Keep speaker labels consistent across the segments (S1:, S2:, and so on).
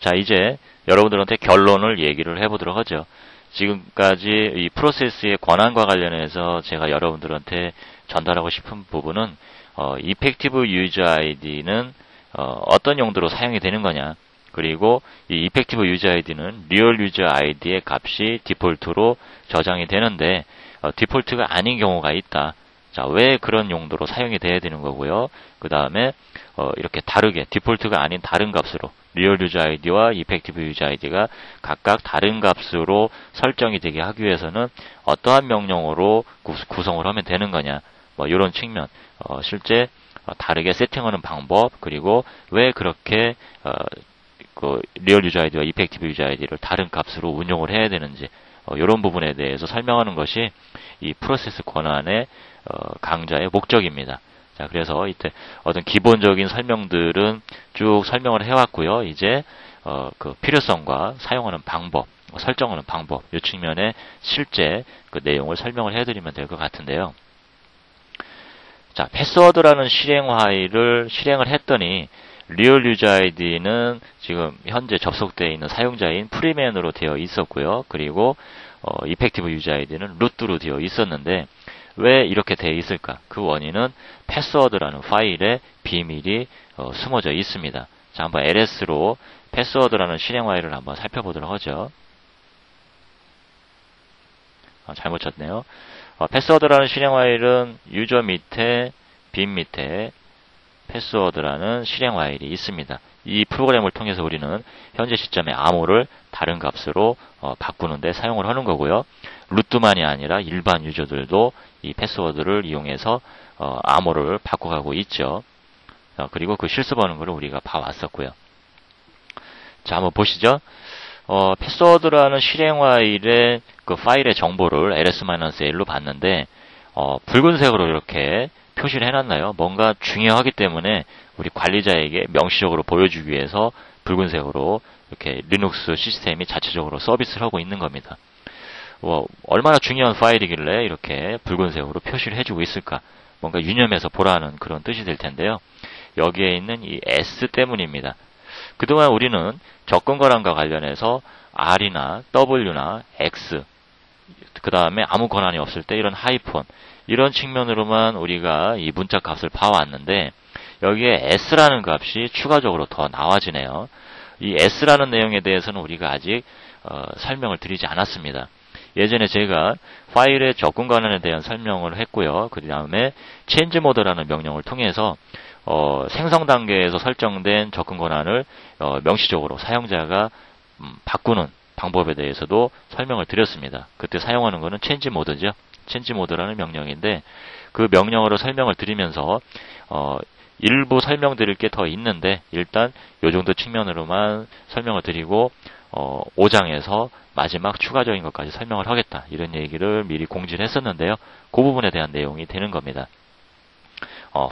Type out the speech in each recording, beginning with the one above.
S1: 자, 이제 여러분들한테 결론을 얘기를 해보도록 하죠. 지금까지 이 프로세스의 권한과 관련해서 제가 여러분들한테 전달하고 싶은 부분은 이펙티브 유저 아이디는 어떤 용도로 사용이 되는 거냐, 그리고 이 이펙티브 유저 아이디는 리얼 유저 아이디의 값이 디폴트로 저장이 되는데 디폴트가 아닌 경우가 있다. 자, 왜 그런 용도로 사용이 돼야 되는 거고요. 그 다음에 이렇게 다르게 디폴트가 아닌 다른 값으로 리얼 유저 아이디와 이펙티브 유저 아이디가 각각 다른 값으로 설정이 되게 하기 위해서는 어떠한 명령어로 구성을 하면 되는 거냐, 뭐 이런 측면, 실제 다르게 세팅하는 방법, 그리고 왜 그렇게 그 리얼 유저 아이디와 이펙티브 유저 아이디를 다른 값으로 운용을 해야 되는지, 이런 부분에 대해서 설명하는 것이 이 프로세스 권한의 강좌의 목적입니다. 자, 그래서 이때 어떤 기본적인 설명들은 쭉 설명을 해왔고요. 이제 그 필요성과 사용하는 방법, 설정하는 방법, 이 측면에 실제 그 내용을 설명을 해드리면 될 것 같은데요. 자, 패스워드라는 실행 파일을 실행을 했더니 리얼 유저 아이디는 지금 현재 접속되어 있는 사용자인 프리맨으로 되어 있었고요. 그리고 이펙티브 유저 아이디는 루트로 되어 있었는데 왜 이렇게 되어 있을까? 그 원인은 패스워드라는 파일에 비밀이 숨어져 있습니다. 자, 한번 LS로 패스워드라는 실행 파일을 한번 살펴보도록 하죠. 잘못 쳤네요. 패스워드라는 실행 파일은 유저 밑에 빈 밑에 패스워드라는 실행 파일이 있습니다. 이 프로그램을 통해서 우리는 현재 시점에 암호를 다른 값으로 바꾸는데 사용을 하는 거고요. 루트만이 아니라 일반 유저들도 이 패스워드를 이용해서 암호를 바꿔가고 있죠. 그리고 그 실습하는 것을 우리가 봐왔었고요. 자, 한번 보시죠. 패스워드라는 실행 파일의 그 파일의 정보를 ls-l로 봤는데 붉은색으로 이렇게 표시를 해놨나요? 뭔가 중요하기 때문에 우리 관리자에게 명시적으로 보여주기 위해서 붉은색으로 이렇게 리눅스 시스템이 자체적으로 서비스를 하고 있는 겁니다. 얼마나 중요한 파일이길래 이렇게 붉은색으로 표시를 해주고 있을까? 뭔가 유념해서 보라는 그런 뜻이 될 텐데요. 여기에 있는 이 S 때문입니다. 그동안 우리는 접근 권한과 관련해서 R이나 W나 X, 그 다음에 아무 권한이 없을 때 이런 하이폰, 이런 측면으로만 우리가 이 문자 값을 봐왔는데 여기에 S라는 값이 추가적으로 더 나와지네요. 이 S라는 내용에 대해서는 우리가 아직 설명을 드리지 않았습니다. 예전에 제가 파일의 접근 권한에 대한 설명을 했고요. 그 다음에 change mode라는 명령을 통해서 생성 단계에서 설정된 접근 권한을 명시적으로 사용자가 바꾸는 방법에 대해서도 설명을 드렸습니다. 그때 사용하는 것은 change mode죠. change mode라는 명령인데 그 명령어로 설명을 드리면서 일부 설명드릴 게 더 있는데 일단 이 정도 측면으로만 설명을 드리고 5장에서 마지막 추가적인 것까지 설명을 하겠다, 이런 얘기를 미리 공지를 했었는데요. 그 부분에 대한 내용이 되는 겁니다.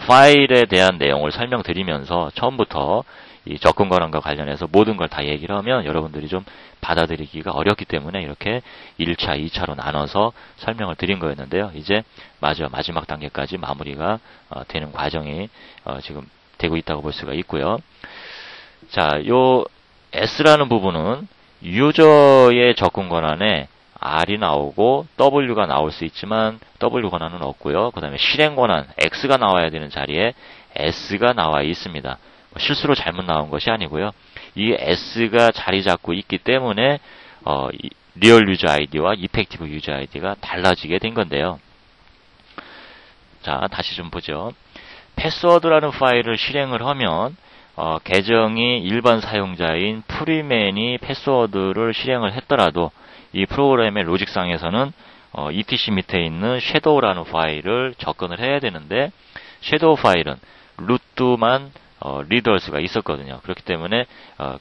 S1: 파일에 대한 내용을 설명드리면서 처음부터 이 접근 권한과 관련해서 모든 걸 다 얘기를 하면 여러분들이 좀 받아들이기가 어렵기 때문에 이렇게 1차, 2차로 나눠서 설명을 드린 거였는데요. 이제 마지막 단계까지 마무리가 되는 과정이 지금 되고 있다고 볼 수가 있고요. 자, 요 S라는 부분은 유저의 접근 권한에 R이 나오고 W가 나올 수 있지만 W 권한은 없고요. 그 다음에 실행 권한 X가 나와야 되는 자리에 S가 나와 있습니다. 실수로 잘못 나온 것이 아니고요. 이 S가 자리 잡고 있기 때문에 리얼 유저 아이디와 이펙티브 유저 아이디가 달라지게 된 건데요. 자, 다시 좀 보죠. 패스워드라는 파일을 실행을 하면 계정이 일반 사용자인 프리맨이 패스워드를 실행을 했더라도 이 프로그램의 로직상에서는 etc 밑에 있는 shadow라는 파일을 접근을 해야 되는데 shadow 파일은 루트만 리드할 수가 있었거든요. 그렇기 때문에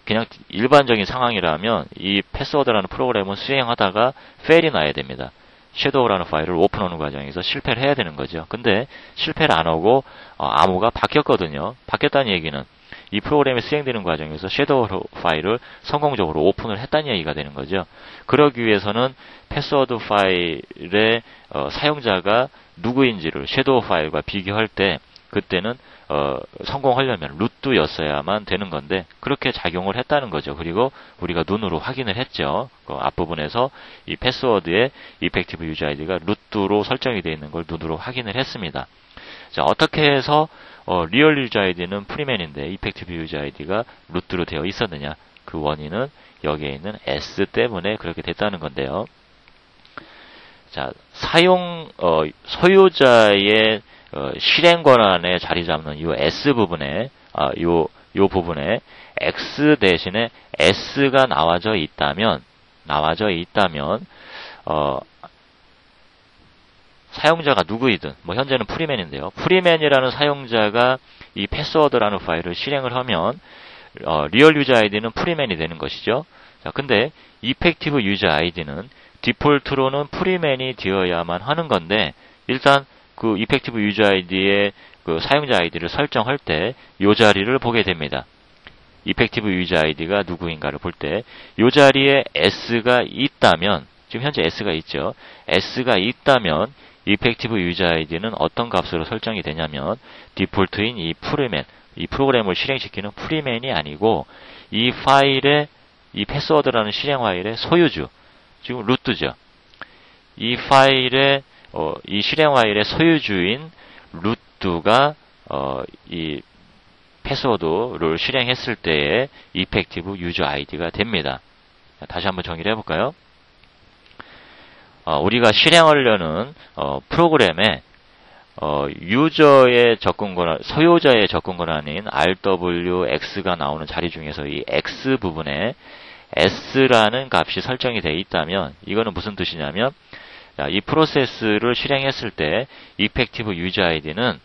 S1: 그냥 일반적인 상황이라면 이 패스워드라는 프로그램은 수행하다가 fail이 나야 됩니다. shadow라는 파일을 오픈하는 과정에서 실패를 해야 되는 거죠. 근데 실패를 안 하고 암호가 바뀌었거든요. 바뀌었다는 얘기는 이 프로그램이 수행되는 과정에서 섀도우 파일을 성공적으로 오픈을 했다는 얘기가 되는 거죠. 그러기 위해서는 패스워드 파일의 사용자가 누구인지를 섀도우 파일과 비교할 때 그때는 성공하려면 루트였어야만 되는 건데 그렇게 작용을 했다는 거죠. 그리고 우리가 눈으로 확인을 했죠. 그 앞부분에서 이 패스워드의 이펙티브 유저 아이디가 루트로 설정이 되어 있는 걸 눈으로 확인을 했습니다. 자, 어떻게 해서 리얼 유저 아이디는 프리맨인데 이펙티브 유저 아이디가 루트로 되어 있었느냐? 그 원인은 여기에 있는 S 때문에 그렇게 됐다는 건데요. 자, 소유자의 실행 권한에 자리 잡는 이 S 부분에, 요 부분에 X 대신에 S가 나와져 있다면, 사용자가 누구이든, 뭐 현재는 프리맨인데요. 프리맨이라는 사용자가 이 패스워드라는 파일을 실행을 하면, 리얼 유저 아이디는 프리맨이 되는 것이죠. 자, 근데 이펙티브 유저 아이디는 디폴트로는 프리맨이 되어야만 하는 건데, 일단 그 이펙티브 유저 아이디의 그 사용자 아이디를 설정할 때 이 자리를 보게 됩니다. 이펙티브 유저 아이디가 누구인가를 볼 때 이 자리에 S가 있다면, 지금 현재 S가 있죠. S가 있다면 이펙티브 유저 아이디는 어떤 값으로 설정이 되냐면 디폴트인 이 프리맨, 이 프로그램을 실행시키는 프리맨이 아니고 이 파일의 이 패스워드라는 실행 파일의 소유주, 지금 루트죠. 이 파일의 이 실행 파일의 소유주인 루트가 이 패스워드를 실행했을 때의 이펙티브 유저 아이디가 됩니다. 다시 한번 정리를 해볼까요? 우리가 실행하려는 프로그램에 유저의 접근 권한, 소유자의 접근 권한인 RWX가 나오는 자리 중에서 이 X 부분에 S라는 값이 설정이 되어 있다면, 이거는 무슨 뜻이냐면, 이 프로세스를 실행했을 때 이펙티브 유저 아이디는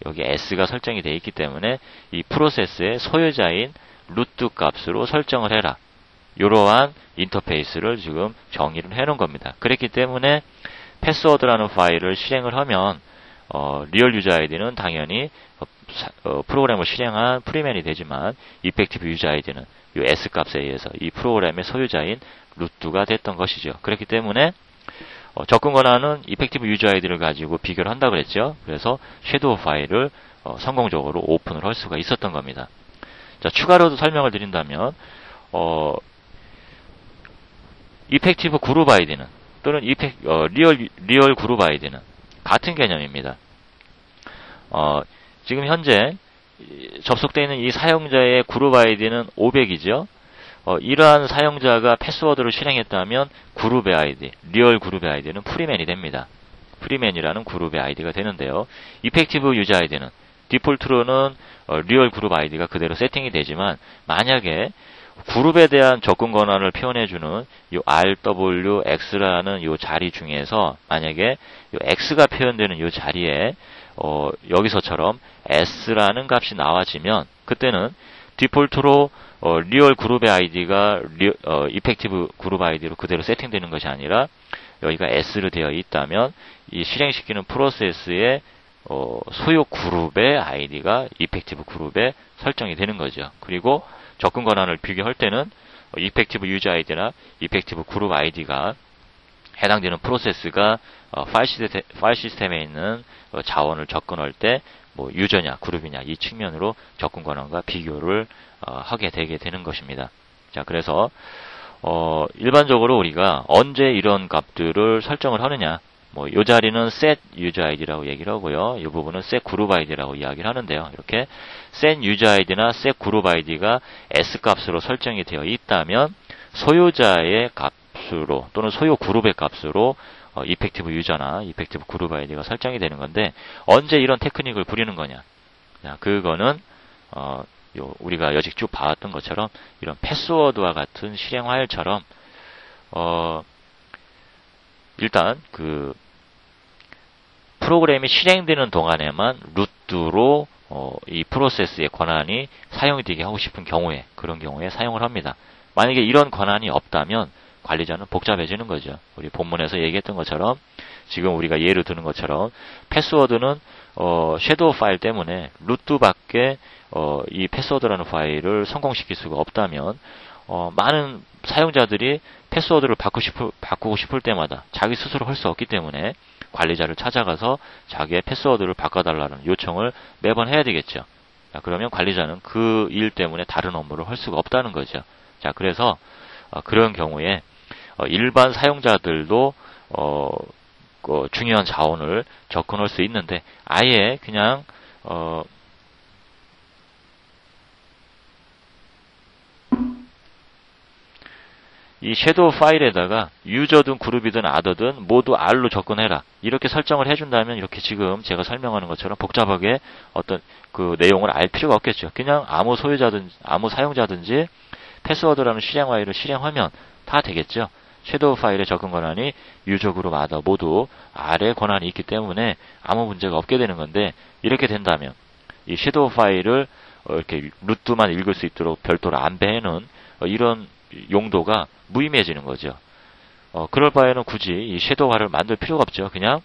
S1: 여기 S가 설정이 되어 있기 때문에 이 프로세스의 소유자인 루트 값으로 설정을 해라. 이러한 인터페이스를 지금 정의를 해놓은 겁니다. 그렇기 때문에 패스워드라는 파일을 실행을 하면 리얼 유저 아이디는 당연히 프로그램을 실행한 프리맨이 되지만 이펙티브 유저 아이디는 이 S 값에 의해서 이 프로그램의 소유자인 루트가 됐던 것이죠. 그렇기 때문에 접근 권한은 이펙티브 유저 아이디를 가지고 비교를 한다고 그랬죠. 그래서 섀도우 파일을 성공적으로 오픈을 할 수가 있었던 겁니다. 자, 추가로 설명을 드린다면 이펙티브 그룹 아이디는 또는 리얼 그룹 아이디는 같은 개념입니다. 지금 현재 접속되어 있는 이 사용자의 그룹 아이디는 500이죠. 이러한 사용자가 패스워드를 실행했다면 그룹의 아이디, 리얼 그룹의 아이디는 프리맨이 됩니다. 프리맨이라는 그룹의 아이디가 되는데요. 이펙티브 유저 아이디는 디폴트로는 리얼 그룹 아이디가 그대로 세팅이 되지만 만약에 그룹에 대한 접근 권한을 표현해주는 이 RWX라는 이 자리 중에서 만약에 이 X가 표현되는 이 자리에 여기서처럼 S라는 값이 나와지면 그때는 디폴트로 리얼 그룹의 아이디가 이펙티브 그룹 아이디로 그대로 세팅되는 것이 아니라 여기가 S로 되어 있다면 이 실행시키는 프로세스의 소요 그룹의 아이디가 이펙티브 그룹에 설정이 되는 거죠. 그리고 접근 권한을 비교할 때는 이펙티브 유저 아이디나 이펙티브 그룹 아이디가 해당되는 프로세스가 파일 시스템에 있는 자원을 접근할 때 뭐 유저냐 그룹이냐 이 측면으로 접근 권한과 비교를 하게 되게 되는 것입니다. 자, 그래서 일반적으로 우리가 언제 이런 값들을 설정을 하느냐, 뭐 이 자리는 set user id라고 얘기를 하고요. 이 부분은 set group id라고 이야기를 하는데요. 이렇게 set user id나 set group id가 s 값으로 설정이 되어 있다면 소유자의 값으로 또는 소유 그룹의 값으로 이펙티브 유저나 이펙티브 그룹 아이디가 설정이 되는 건데 언제 이런 테크닉을 부리는 거냐? 자, 그거는 우리가 여직 쭉 봐왔던 것처럼 이런 패스워드와 같은 실행 파일처럼 일단 그 프로그램이 실행되는 동안에만 루트로 이 프로세스의 권한이 사용이 되게 하고 싶은 경우에 그런 경우에 사용을 합니다. 만약에 이런 권한이 없다면 관리자는 복잡해지는 거죠. 우리 본문에서 얘기했던 것처럼 지금 우리가 예를 드는 것처럼 패스워드는 섀도우 파일 때문에 루트밖에 이 패스워드라는 파일을 성공시킬 수가 없다면 많은 사용자들이 패스워드를 바꾸고 싶을 때마다 자기 스스로 할 수 없기 때문에 관리자를 찾아가서 자기의 패스워드를 바꿔달라는 요청을 매번 해야 되겠죠. 자, 그러면 관리자는 그 일 때문에 다른 업무를 할 수가 없다는 거죠. 자, 그래서 그런 경우에 일반 사용자들도 중요한 자원을 접근할 수 있는데 아예 그냥 이 섀도우 파일에다가 유저든 그룹이든 아더든 모두 R로 접근해라. 이렇게 설정을 해준다면 이렇게 지금 제가 설명하는 것처럼 복잡하게 어떤 그 내용을 알 필요가 없겠죠. 그냥 아무 소유자든지 아무 사용자든지 패스워드라는 실행 파일을 실행하면 다 되겠죠. 섀도우 파일의 접근 권한이 유저 그룹 아더 모두 R의 권한이 있기 때문에 아무 문제가 없게 되는 건데 이렇게 된다면 이 섀도우 파일을 이렇게 루트만 읽을 수 있도록 별도로 안배해놓은 이런 용도가 무의미해지는 거죠. 그럴 바에는 굳이 이 섀도우화를 만들 필요가 없죠. 그냥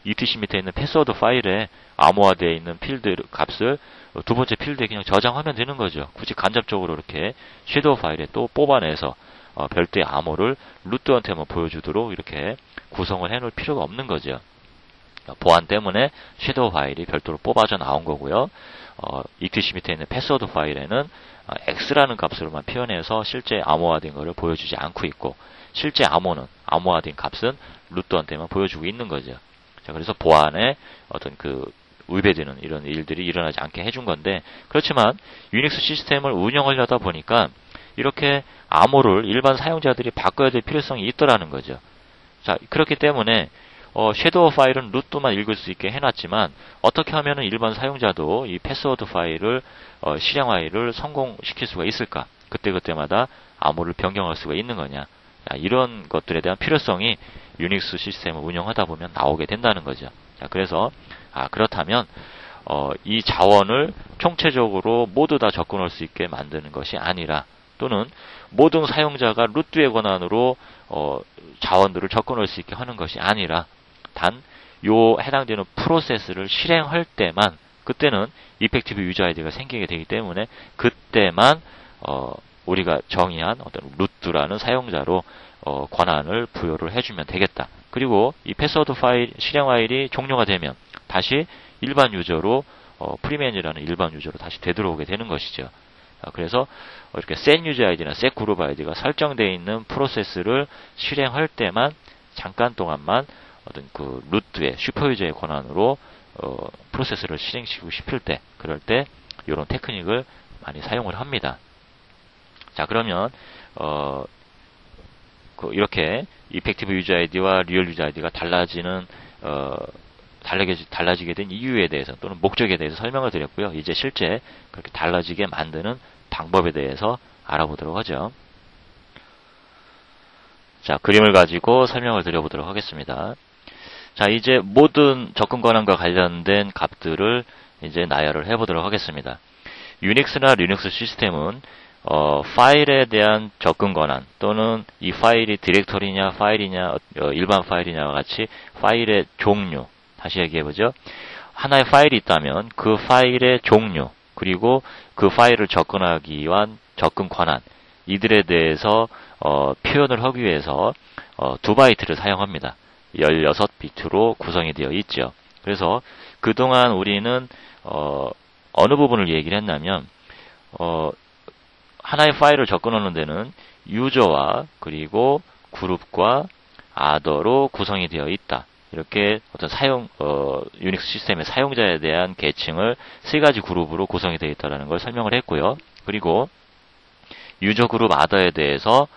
S1: etc 밑에 있는 패스워드 파일에 암호화되어 있는 필드 값을 두 번째 필드에 그냥 저장하면 되는 거죠. 굳이 간접적으로 이렇게 섀도우 파일에 또 뽑아내서 별도의 암호를 루트한테만 보여주도록 이렇게 구성을 해놓을 필요가 없는 거죠. 보안 때문에 섀도우 파일이 별도로 뽑아져 나온 거고요. etc 밑에 있는 패스워드 파일에는 x라는 값으로만 표현해서 실제 암호화된 것을 보여주지 않고 있고 실제 암호화된 값은 루트한테만 보여주고 있는 거죠. 자, 그래서 보안에 어떤 위배되는 이런 일들이 일어나지 않게 해준 건데 그렇지만 유닉스 시스템을 운영하려다 보니까 이렇게 암호를 일반 사용자들이 바꿔야 될 필요성이 있더라는 거죠. 자, 그렇기 때문에 섀도우 파일은 루트만 읽을 수 있게 해놨지만 어떻게 하면은 일반 사용자도 이 패스워드 파일을 실행 파일을 성공시킬 수가 있을까? 그때그때마다 암호를 변경할 수가 있는 거냐? 자, 이런 것들에 대한 필요성이 유닉스 시스템을 운영하다 보면 나오게 된다는 거죠. 자, 그래서 그렇다면 이 자원을 총체적으로 모두 다 접근할 수 있게 만드는 것이 아니라 또는 모든 사용자가 루트의 권한으로 자원들을 접근할 수 있게 하는 것이 아니라 단 요 해당되는 프로세스를 실행할 때만 그때는 이펙티브 유저 아이디가 생기게 되기 때문에 그때만 우리가 정의한 어떤 루트라는 사용자로 권한을 부여를 해주면 되겠다. 그리고 이 패스워드 파일 실행 파일이 종료가 되면 다시 일반 유저로 프리맨이라는 일반 유저로 다시 되돌아오게 되는 것이죠. 그래서 이렇게 set 유저 아이디나 set 그룹 아이디가 설정되어 있는 프로세스를 실행할 때만 잠깐 동안만 어떤 루트의 슈퍼유저의 권한으로 프로세스를 실행시키고 싶을 때 그럴 때 이런 테크닉을 많이 사용을 합니다. 자, 그러면 이렇게 이펙티브 유저 아이디와 리얼 유저 아이디가 달라지게 된 이유에 대해서 또는 목적에 대해서 설명을 드렸고요. 이제 실제 그렇게 달라지게 만드는 방법에 대해서 알아보도록 하죠. 자, 그림을 가지고 설명을 드려보도록 하겠습니다. 자, 이제 모든 접근 권한과 관련된 값들을 이제 나열을 해보도록 하겠습니다. 유닉스나 리눅스 시스템은 파일에 대한 접근 권한 또는 이 파일이 디렉터리냐 파일이냐 일반 파일이냐와 같이 파일의 종류 다시 얘기해보죠. 하나의 파일이 있다면 그 파일의 종류 그리고 그 파일을 접근하기 위한 접근 권한 이들에 대해서 표현을 하기 위해서 2바이트를 사용합니다. 16비트로 구성이 되어 있죠. 그래서 그동안 우리는 어느 부분을 얘기를 했냐면 하나의 파일을 접근하는 데는 유저와 그리고 그룹과 아더로 구성이 되어 있다. 이렇게 어떤 유닉스 시스템의 사용자에 대한 계층을 세 가지 그룹으로 구성이 되어 있다는 걸 설명을 했고요. 그리고 유저 그룹 아더에 대해서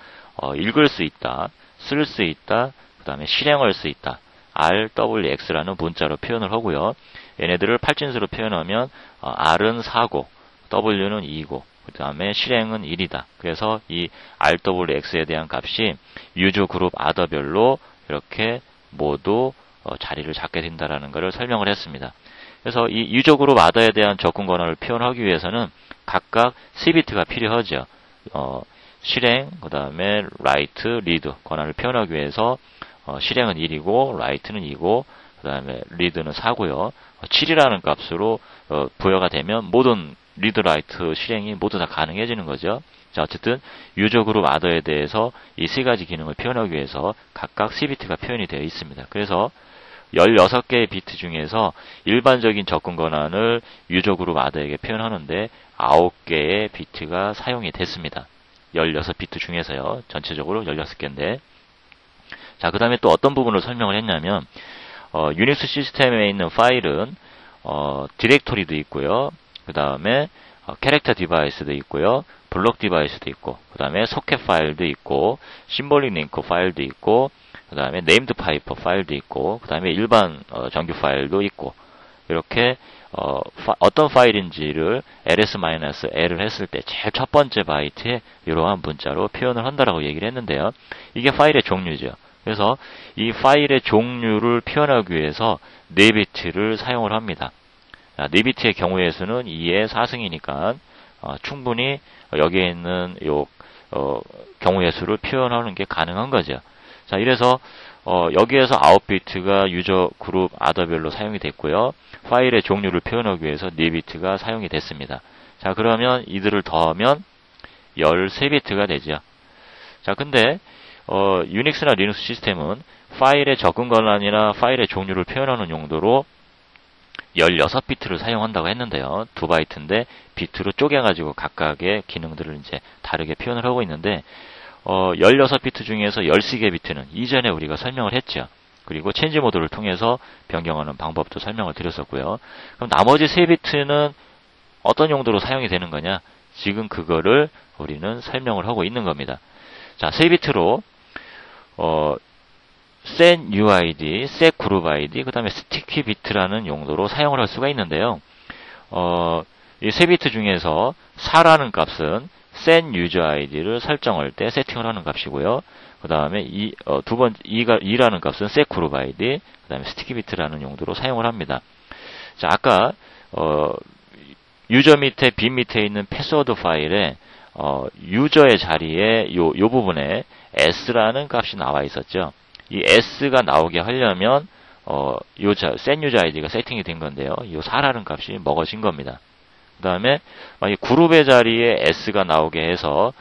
S1: 읽을 수 있다, 쓸 수 있다, 그 다음에 실행할 수 있다. RWX라는 문자로 표현을 하고요. 얘네들을 팔진수로 표현하면 R은 4고, W는 2고, 그 다음에 실행은 1이다. 그래서 이 RWX에 대한 값이 유저 그룹 아더별로 이렇게 모두 자리를 잡게 된다는 것을 설명을 했습니다. 그래서 이 유저 그룹 아더에 대한 접근 권한을 표현하기 위해서는 각각 3비트가 필요하죠. 실행, 그 다음에 write, read 권한을 표현하기 위해서 실행은 1이고 write는 2고 그 다음에 read는 4고요. 7이라는 값으로 부여가 되면 모든 read, write, 실행이 모두 다 가능해지는 거죠. 자, 어쨌든 유저 그룹 아더에 대해서 이 세 가지 기능을 표현하기 위해서 각각 3비트가 표현이 되어 있습니다. 그래서 16개의 비트 중에서 일반적인 접근 권한을 유저 그룹 아더에게 표현하는데 9개의 비트가 사용이 됐습니다. 16비트 중에서요. 전체적으로 16개인데. 자, 그 다음에 또 어떤 부분을 설명을 했냐면, 유닉스 시스템에 있는 파일은, 디렉토리도 있고요. 그 다음에, 캐릭터 디바이스도 있고요. 블록 디바이스도 있고, 그 다음에 소켓 파일도 있고, 심볼릭 링크 파일도 있고, 그 다음에 네임드 파이퍼 파일도 있고, 그 다음에 일반 정규 파일도 있고, 이렇게 어떤 파일인지를 ls-l을 했을 때 제일 첫 번째 바이트에 이러한 문자로 표현을 한다라고 얘기를 했는데요. 이게 파일의 종류죠. 그래서 이 파일의 종류를 표현하기 위해서 4비트를 사용을 합니다. 4비트의 경우의 수는 2의 4승이니까 충분히 여기에 있는 요 경우의 수를 표현하는 게 가능한 거죠. 자, 이래서 여기에서 9비트가 유저 그룹 아더별로 사용이 됐고요. 파일의 종류를 표현하기 위해서 4비트가 사용이 됐습니다. 자, 그러면 이들을 더하면 13비트가 되죠. 자, 근데 유닉스나 리눅스 시스템은 파일의 접근 권한이나 파일의 종류를 표현하는 용도로 16비트를 사용한다고 했는데요. 2바이트인데 비트로 쪼개가지고 각각의 기능들을 이제 다르게 표현을 하고 있는데 16비트 중에서 13개 비트는 이전에 우리가 설명을 했죠. 그리고 체인지 모드를 통해서 변경하는 방법도 설명을 드렸었고요. 그럼 나머지 3비트는 어떤 용도로 사용이 되는 거냐? 지금 그거를 우리는 설명을 하고 있는 겁니다. 자, 3비트로 set UID, set group ID, 그 다음에 sticky bit라는 용도로 사용을 할 수가 있는데요. 이 3비트 중에서 4라는 값은 set user ID를 설정할 때 세팅을 하는 값이고요. 그 다음에 2라는 값은 set group ID, 그 다음에 sticky bit라는 용도로 사용을 합니다. 자, 아까 유저 밑에 bin 밑에 있는 패스워드 파일에 유저의 자리에 요 부분에 s라는 값이 나와 있었죠. 이 s가 나오게 하려면 set user ID가 세팅이 된 건데요. 이 4라는 값이 먹어진 겁니다. 그 다음에 만약 그룹의 자리에 s가 나오게 해서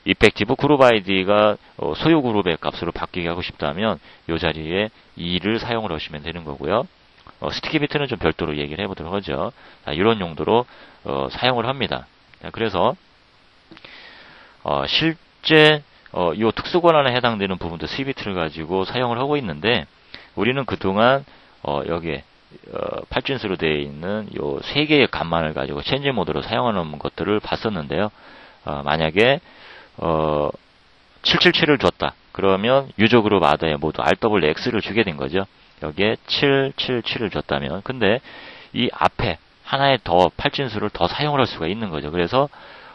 S1: 이펙티브 그룹 아이디가 소유 그룹의 값으로 바뀌게 하고 싶다면 이 자리에 2를 사용을 하시면 되는 거고요. 스티키 비트는 좀 별도로 얘기를 해보도록 하죠. 이런 용도로 사용을 합니다. 그래서 실제 이 특수 권한에 해당되는 부분도 3비트를 가지고 사용을 하고 있는데 우리는 그동안 여기에 8준수로 되어 있는 요 3개의 값만을 가지고 체인지 모드로 사용하는 것들을 봤었는데요. 만약에 777을 줬다. 그러면 유저 그룹 아더에 모두 RWX를 주게 된 거죠. 여기에 777을 줬다면 근데 이 앞에 하나의 더 8진수를 더 사용을 할 수가 있는 거죠. 그래서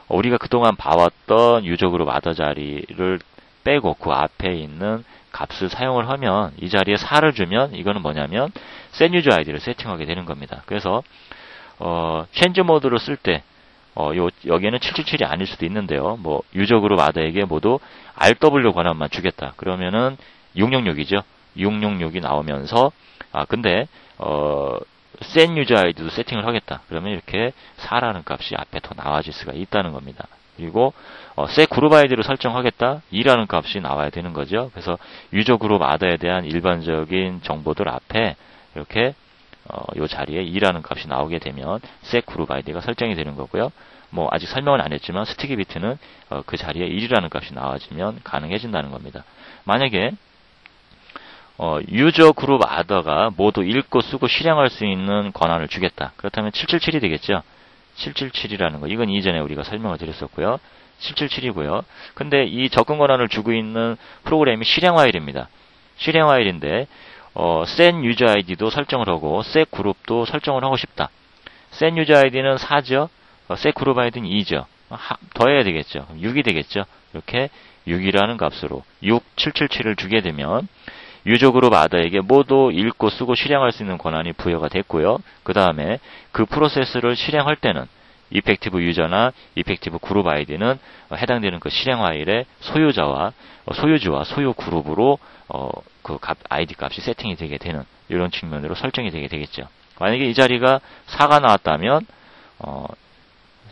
S1: 우리가 그동안 봐왔던 유저 그룹 아더 자리를 빼고 그 앞에 있는 값을 사용을 하면 이 자리에 4를 주면 이거는 뭐냐면 set user ID를 세팅하게 되는 겁니다. 그래서 체인지 모드로 쓸 때 여기에는 777이 아닐 수도 있는데요. 뭐 유저 그룹 아더에게 모두 RW 권한만 주겠다. 그러면은 666이죠. 666이 나오면서 근데 set user ID도 세팅을 하겠다. 그러면 이렇게 4라는 값이 앞에 더 나와질 수가 있다는 겁니다. 그리고 set group ID를 설정하겠다. 2라는 값이 나와야 되는 거죠. 그래서 유저 그룹 아더에 대한 일반적인 정보들 앞에 이렇게 이 자리에 2라는 값이 나오게 되면 set group ID가 설정이 되는 거고요. 뭐 아직 설명은 안 했지만 스티키 비트는 그 자리에 1이라는 값이 나와지면 가능해진다는 겁니다. 만약에 유저 그룹 아더가 모두 읽고 쓰고 실행할 수 있는 권한을 주겠다. 그렇다면 777이 되겠죠. 777이라는 거. 이건 이전에 우리가 설명을 드렸었고요. 777이고요. 근데 이 접근 권한을 주고 있는 프로그램이 실행 화일입니다. 실행 화일인데 set user ID도 설정을 하고 set group도 설정을 하고 싶다. set user ID는 4죠. set group ID는 2죠. 더해야 되겠죠. 6이 되겠죠. 이렇게 6이라는 값으로 6777을 주게 되면 유저 그룹 아더에게 모두 읽고 쓰고 실행할 수 있는 권한이 부여가 됐고요. 그 다음에 그 프로세스를 실행할 때는 이펙티브 유저나 이펙티브 그룹 아이디는 해당되는 그 실행 파일의 소유자와 소유주와 소유 그룹으로 그 아이디 값이 세팅이 되게 되는 이런 측면으로 설정이 되게 되겠죠. 만약에 이 자리가 4가 나왔다면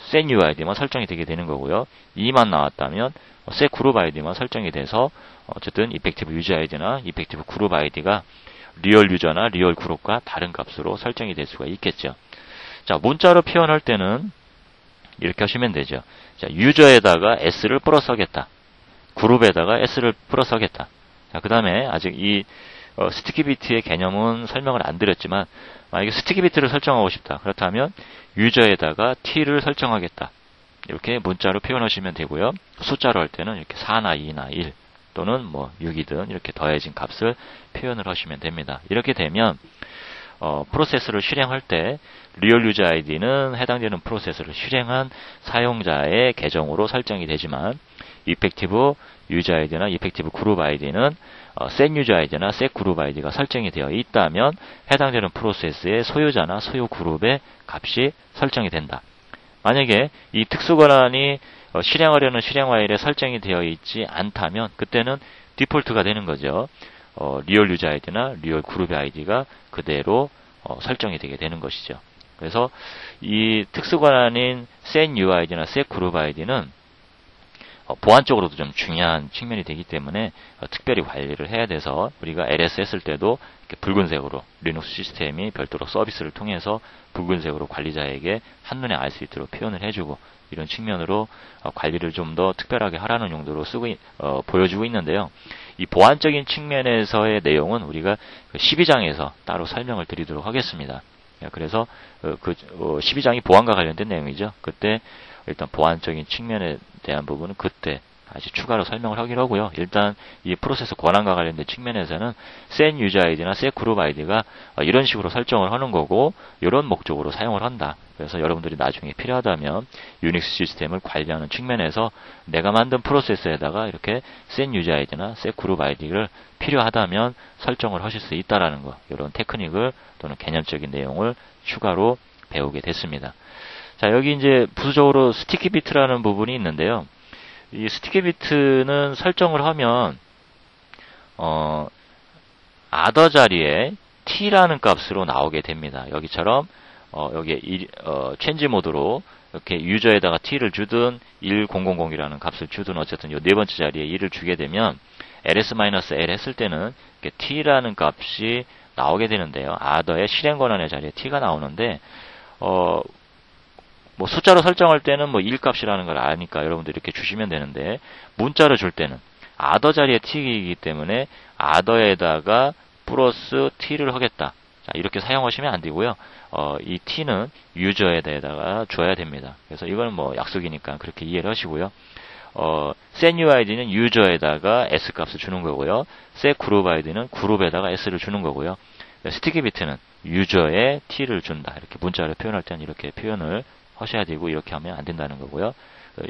S1: set UID만 설정이 되게 되는 거고요. 2만 나왔다면 set group ID만 설정이 돼서 어쨌든 이펙티브 유저 아이디나 이펙티브 그룹 아이디가 리얼 유저나 리얼 그룹과 다른 값으로 설정이 될 수가 있겠죠. 자, 문자로 표현할 때는 이렇게 하시면 되죠. 자, 유저에다가 s를 플러스하겠다. 그룹에다가 s를 플러스하겠다. 자, 그 다음에 아직 이 스티키 비트의 개념은 설명을 안 드렸지만 만약에 스티키 비트를 설정하고 싶다. 그렇다면 유저에다가 t를 설정하겠다. 이렇게 문자로 표현하시면 되고요. 숫자로 할 때는 이렇게 4나 2나 1 또는 뭐 6이든 이렇게 더해진 값을 표현을 하시면 됩니다. 이렇게 되면 프로세스를 실행할 때 리얼 유저 아이디는 해당되는 프로세스를 실행한 사용자의 계정으로 설정이 되지만 이펙티브 유저 아이디나 이펙티브 그룹 아이디는 set 유저 아이디나 set 그룹 아이디가 설정이 되어 있다면 해당되는 프로세스의 소유자나 소유 그룹의 값이 설정이 된다. 만약에 이 특수 권한이 실행하려는 실행 파일에 설정이 되어 있지 않다면 그때는 디폴트가 되는 거죠. 리얼 유저 아이디나 리얼 그룹의 아이디가 그대로 설정이 되게 되는 것이죠. 그래서 이 특수 권한인 set UID나 set 그룹 아이디는 보안적으로도 좀 중요한 측면이 되기 때문에 특별히 관리를 해야 돼서 우리가 LS 했을 때도 이렇게 붉은색으로 리눅스 시스템이 별도로 서비스를 통해서 붉은색으로 관리자에게 한눈에 알 수 있도록 표현을 해주고 이런 측면으로 관리를 좀 더 특별하게 하라는 용도로 보여주고 있는데요. 이 보안적인 측면에서의 내용은 우리가 12장에서 따로 설명을 드리도록 하겠습니다. 그래서 12장이 보안과 관련된 내용이죠. 그때 일단 보안적인 측면에 대한 부분은 그때 다시 추가로 설명을 하기로 하고요. 일단 이 프로세스 권한과 관련된 측면에서는 set user id나 set group id가 이런 식으로 설정을 하는 거고 이런 목적으로 사용을 한다. 그래서 여러분들이 나중에 필요하다면 유닉스 시스템을 관리하는 측면에서 내가 만든 프로세스에다가 이렇게 set user id나 set group id를 필요하다면 설정을 하실 수 있다라는 거. 이런 테크닉을 또는 개념적인 내용을 추가로 배우게 됐습니다. 자, 여기 이제 부수적으로 스티키 비트라는 부분이 있는데요. 이 스티키 비트는 설정을 하면 other 자리에 t라는 값으로 나오게 됩니다. 여기처럼 여기에 change 모드로 이렇게 유저에다가 t를 주든 1000이라는 값을 주든 어쨌든 이 네 번째 자리에 1을 주게 되면 ls-l 했을 때는 t라는 값이 나오게 되는데요. other의 실행 권한의 자리에 t가 나오는데 뭐 숫자로 설정할 때는 뭐 1값이라는 걸 아니까 여러분들 이렇게 주시면 되는데 문자로 줄 때는 other 자리에 t이기 때문에 other에다가 플러스 t를 하겠다. 자, 이렇게 사용하시면 안 되고요. 이 t는 유저에다가 줘야 됩니다. 그래서 이거는 뭐 약속이니까 그렇게 이해를 하시고요. set UID는 유저에다가 s 값을 주는 거고요. set group ID는 그룹에다가 s를 주는 거고요. 스티키 비트는 유저에 t를 준다. 이렇게 문자를 표현할 때는 이렇게 표현을 하셔야 되고 이렇게 하면 안 된다는 거고요.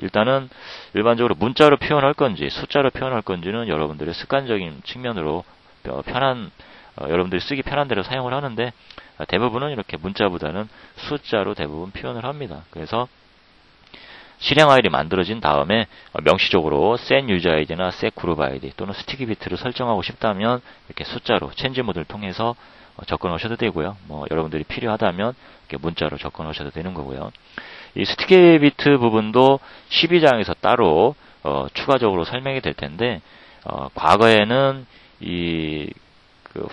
S1: 일단은 일반적으로 문자로 표현할 건지 숫자로 표현할 건지는 여러분들의 습관적인 측면으로 여러분들이 쓰기 편한 대로 사용을 하는데 대부분은 이렇게 문자보다는 숫자로 대부분 표현을 합니다. 그래서 실행 파일이 만들어진 다음에 명시적으로 set user id나 set group id 또는 스티키 비트를 설정하고 싶다면 이렇게 숫자로 체인지 모드를 통해서 접근하셔도 되고요. 뭐 여러분들이 필요하다면 이렇게 문자로 접근하셔도 되는 거고요. 이 스티키 비트 부분도 12장에서 따로 추가적으로 설명이 될 텐데 과거에는 이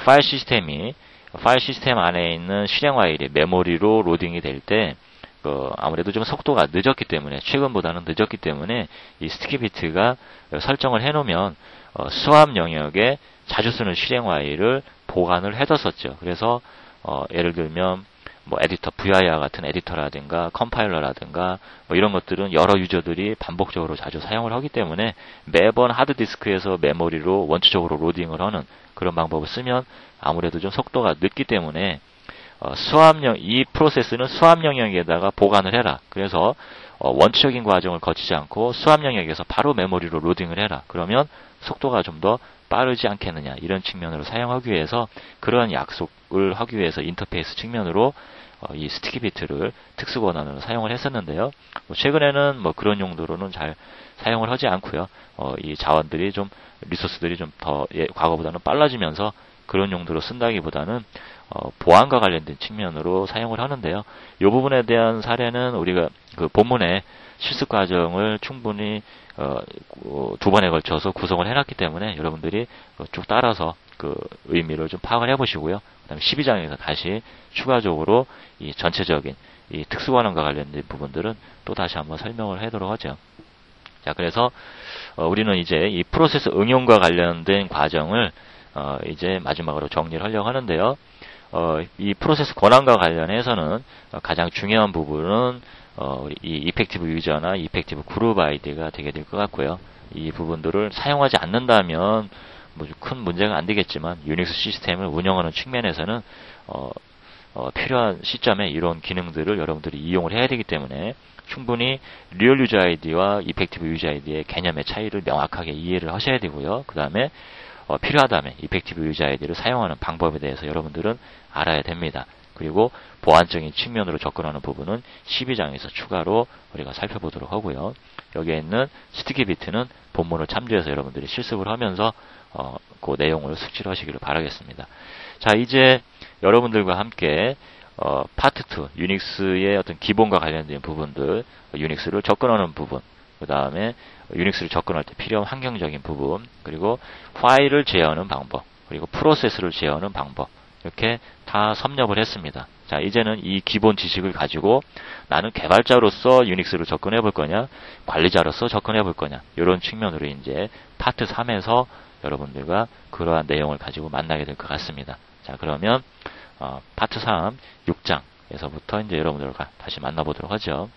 S1: 파일 시스템 안에 있는 실행 파일이 메모리로 로딩이 될 때 아무래도 좀 속도가 늦었기 때문에 최근보다는 늦었기 때문에 이 스티키 비트가 설정을 해놓으면 수압 영역에 자주 쓰는 실행 파일을 보관을 해뒀었죠. 그래서 예를 들면 뭐 에디터 VIR 같은 에디터라든가 컴파일러라든가 뭐 이런 것들은 여러 유저들이 반복적으로 자주 사용을 하기 때문에 매번 하드디스크에서 메모리로 원초적으로 로딩을 하는 그런 방법을 쓰면 아무래도 좀 속도가 늦기 때문에 이 프로세스는 수압 영역에다가 보관을 해라. 그래서 원초적인 과정을 거치지 않고 수압 영역에서 바로 메모리로 로딩을 해라. 그러면 속도가 좀 더 빠르지 않겠느냐 이런 측면으로 사용하기 위해서 그러한 약속을 하기 위해서 인터페이스 측면으로 이 스티키 비트를 특수 권한으로 사용을 했었는데요. 최근에는 뭐 그런 용도로는 잘 사용을 하지 않고요. 이 자원들이 좀 리소스들이 좀 더 과거보다는 빨라지면서 그런 용도로 쓴다기보다는 보안과 관련된 측면으로 사용을 하는데요. 이 부분에 대한 사례는 우리가 그 본문의 실습 과정을 충분히 2번에 걸쳐서 구성을 해놨기 때문에 여러분들이 쭉 따라서 그 의미를 좀 파악을 해보시고요. 그 다음에 12장에서 다시 추가적으로 이 전체적인 이 특수관원과 관련된 부분들은 또 다시 한번 설명을 하도록 하죠. 자, 그래서 우리는 이제 이 프로세스 응용과 관련된 과정을 이제 마지막으로 정리를 하려고 하는데요. 이 프로세스 권한과 관련해서는 가장 중요한 부분은 이 이펙티브 유저나 이펙티브 그룹 아이디가 되게 될 것 같고요. 이 부분들을 사용하지 않는다면 뭐 큰 문제가 안 되겠지만 유닉스 시스템을 운영하는 측면에서는 필요한 시점에 이런 기능들을 여러분들이 이용을 해야 되기 때문에 충분히 리얼 유저 아이디와 이펙티브 유저 아이디의 개념의 차이를 명확하게 이해를 하셔야 되고요. 그 다음에 필요하다면 이펙티브 유저 아이디를 사용하는 방법에 대해서 여러분들은 알아야 됩니다. 그리고 보안적인 측면으로 접근하는 부분은 12장에서 추가로 우리가 살펴보도록 하고요. 여기에 있는 스티키 비트는 본문을 참조해서 여러분들이 실습을 하면서 그 내용을 숙지를 하시기를 바라겠습니다. 자, 이제 여러분들과 함께 파트 2, 유닉스의 어떤 기본과 관련된 부분들, 유닉스를 접근하는 부분, 그 다음에 유닉스를 접근할 때 필요한 환경적인 부분, 그리고 파일을 제어하는 방법, 그리고 프로세스를 제어하는 방법, 이렇게 다 섭렵을 했습니다. 자, 이제는 이 기본 지식을 가지고 나는 개발자로서 유닉스를 접근해 볼 거냐, 관리자로서 접근해 볼 거냐, 이런 측면으로 이제 파트 3에서 여러분들과 그러한 내용을 가지고 만나게 될 것 같습니다. 자, 그러면 파트 3, 6장에서부터 이제 여러분들과 다시 만나보도록 하죠.